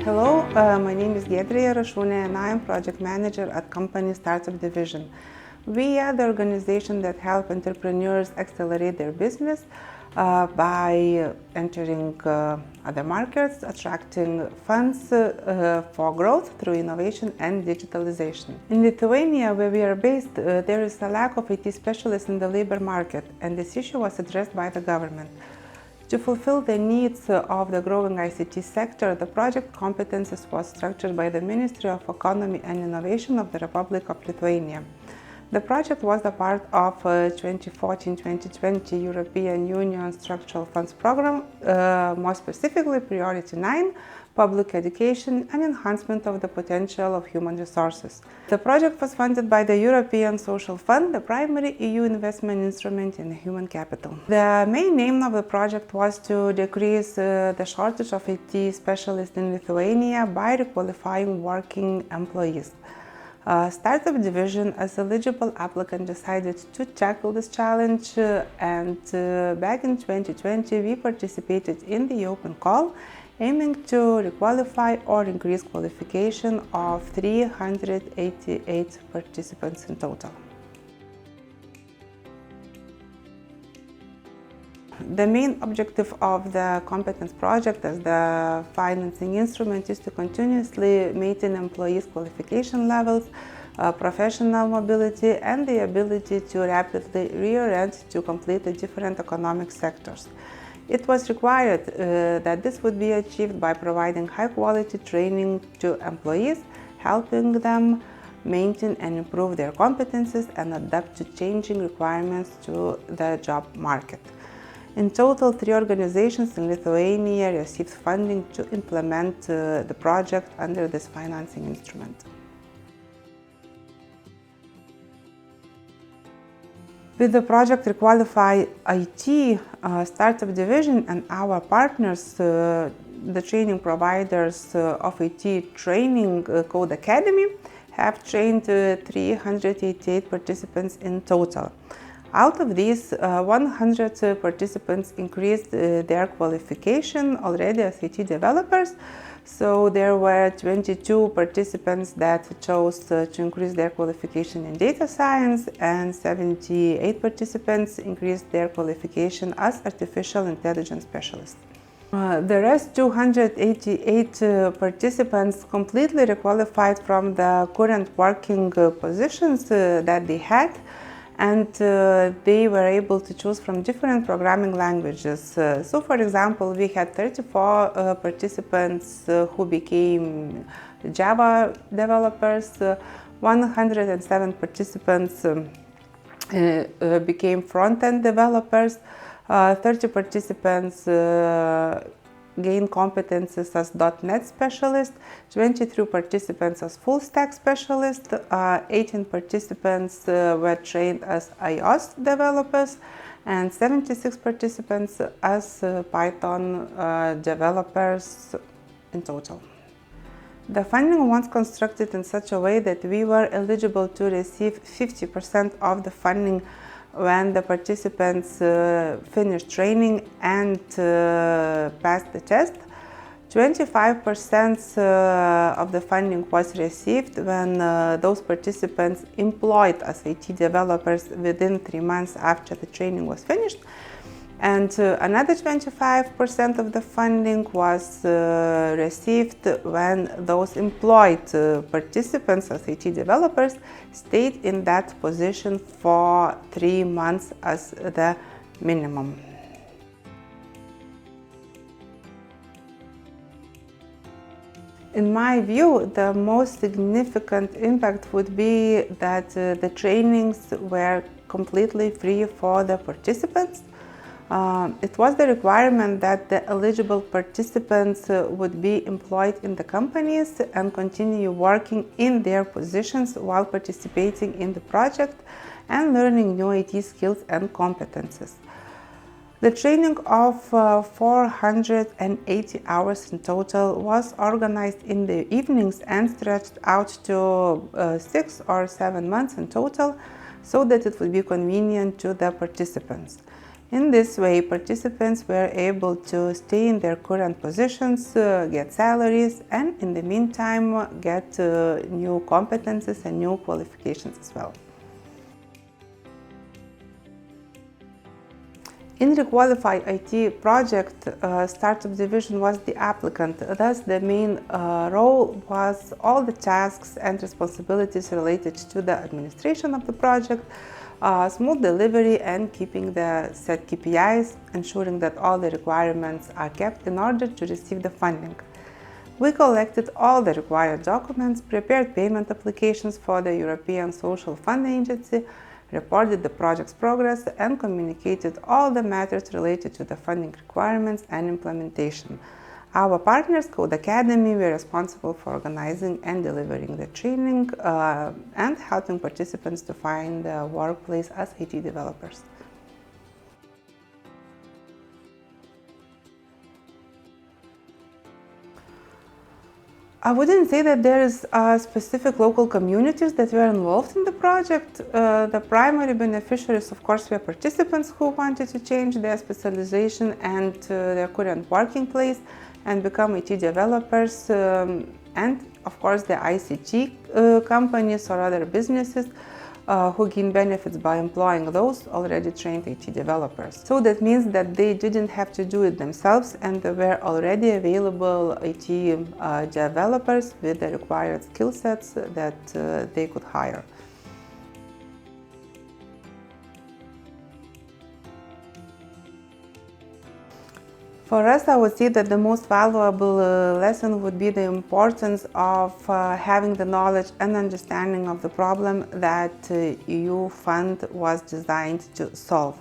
Hello, my name is Giedrė Jarašūnė and I am project manager at company Startup Division. We are the organization that help entrepreneurs accelerate their business by entering other markets, attracting funds for growth through innovation and digitalization. In Lithuania, where we are based, there is a lack of IT specialists in the labor market, and this issue was addressed by the government. To fulfill the needs of the growing ICT sector, the project Competencies was structured by the Ministry of Economy and Innovation of the Republic of Lithuania. The project was a part of 2014-2020 European Union Structural Funds Program, more specifically Priority 9, Public Education and Enhancement of the Potential of Human Resources. The project was funded by the European Social Fund, the primary EU investment instrument in human capital. The main aim of the project was to decrease the shortage of IT specialists in Lithuania by requalifying working employees. Startup Division, as eligible applicant, decided to tackle this challenge, and back in 2020 we participated in the open call aiming to requalify or increase qualification of 388 participants in total. The main objective of the Competence project as the financing instrument is to continuously maintain employees' qualification levels, professional mobility and the ability to rapidly reorient to completely different economic sectors. It was required that this would be achieved by providing high-quality training to employees, helping them maintain and improve their competencies and adapt to changing requirements to the job market. In total, 3 organizations in Lithuania received funding to implement the project under this financing instrument. With the project Requalify IT, Startup Division and our partners, the training providers of IT training Code Academy, have trained 388 participants in total. Out of these, 100 participants increased their qualification already as IT developers. So there were 22 participants that chose to increase their qualification in data science, and 78 participants increased their qualification as artificial intelligence specialists. The rest 288 participants completely requalified from the current working positions that they had, and they were able to choose from different programming languages. So for example, we had 34 participants who became Java developers, 107 participants became front-end developers, 30 participants gained competencies as .NET specialist, 23 participants as full stack specialist, 18 participants were trained as iOS developers, and 76 participants as Python developers in total. The funding was constructed in such a way that we were eligible to receive 50% of the funding when the participants finished training and passed the test. 25% of the funding was received when those participants employed as IT developers within 3 months after the training was finished. And another 25% of the funding was received when those employed participants as IT developers stayed in that position for 3 months as the minimum. In my view, the most significant impact would be that the trainings were completely free for the participants. It was the requirement that the eligible participants would be employed in the companies and continue working in their positions while participating in the project and learning new IT skills and competences. The training of 480 hours in total was organized in the evenings and stretched out to 6 or 7 months in total, so that it would be convenient to the participants. In this way, participants were able to stay in their current positions, get salaries, and in the meantime get new competencies and new qualifications as well. In Requalify IT project, Startup Division was the applicant. Thus, the main role was all the tasks and responsibilities related to the administration of the project, smooth delivery, and keeping the set KPIs, ensuring that all the requirements are kept in order to receive the funding. We collected all the required documents, prepared payment applications for the European Social Fund Agency, reported the project's progress, and communicated all the matters related to the funding requirements and implementation. Our partners, Code Academy, were responsible for organizing and delivering the training and helping participants to find a workplace as IT developers. I wouldn't say that there is specific local communities that were involved in the project. The primary beneficiaries, of course, were participants who wanted to change their specialization and their current working place and become IT developers, and of course the ICT companies or other businesses who gain benefits by employing those already trained IT developers. So that means that they didn't have to do it themselves, and there were already available IT developers with the required skill sets that they could hire. For us, I would say that the most valuable lesson would be the importance of having the knowledge and understanding of the problem that EU fund was designed to solve.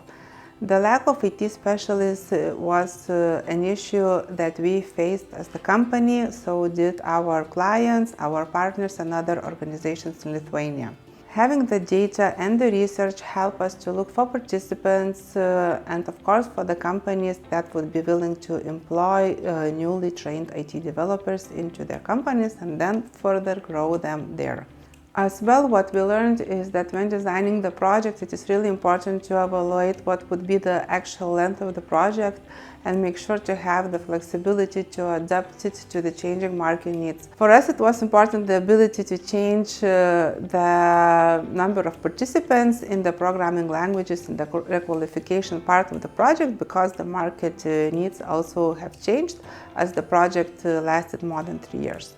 The lack of IT specialists was an issue that we faced as the company, so did our clients, our partners, and other organizations in Lithuania. Having the data and the research help us to look for participants and of course for the companies that would be willing to employ newly trained IT developers into their companies and then further grow them there. As well, what we learned is that when designing the project, it is really important to evaluate what would be the actual length of the project and make sure to have the flexibility to adapt it to the changing market needs. For us, it was important the ability to change the number of participants in the programming languages in the requalification part of the project, because the market needs also have changed as the project lasted more than 3 years.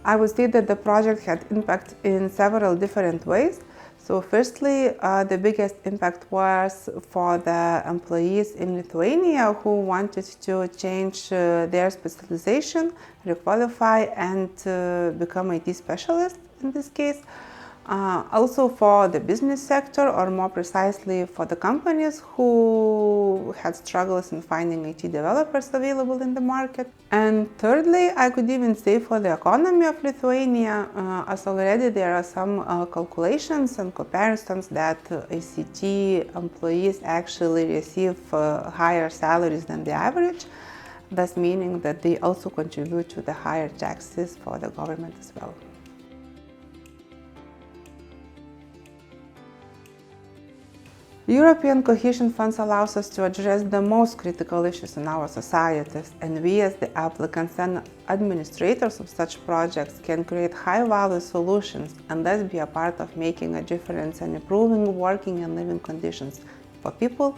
I would say that the project had impact in several different ways. So firstly, the biggest impact was for the employees in Lithuania who wanted to change their specialization, requalify, and become IT specialists in this case. Also for the business sector, or more precisely for the companies who had struggles in finding IT developers available in the market. And thirdly, I could even say for the economy of Lithuania, as already there are some calculations and comparisons that ICT employees actually receive higher salaries than the average, thus meaning that they also contribute to the higher taxes for the government as well. European Cohesion funds allows us to address the most critical issues in our societies, and we as the applicants and administrators of such projects can create high-value solutions and thus be a part of making a difference and improving working and living conditions for people,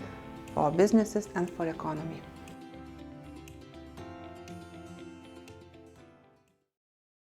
for businesses, and for economy.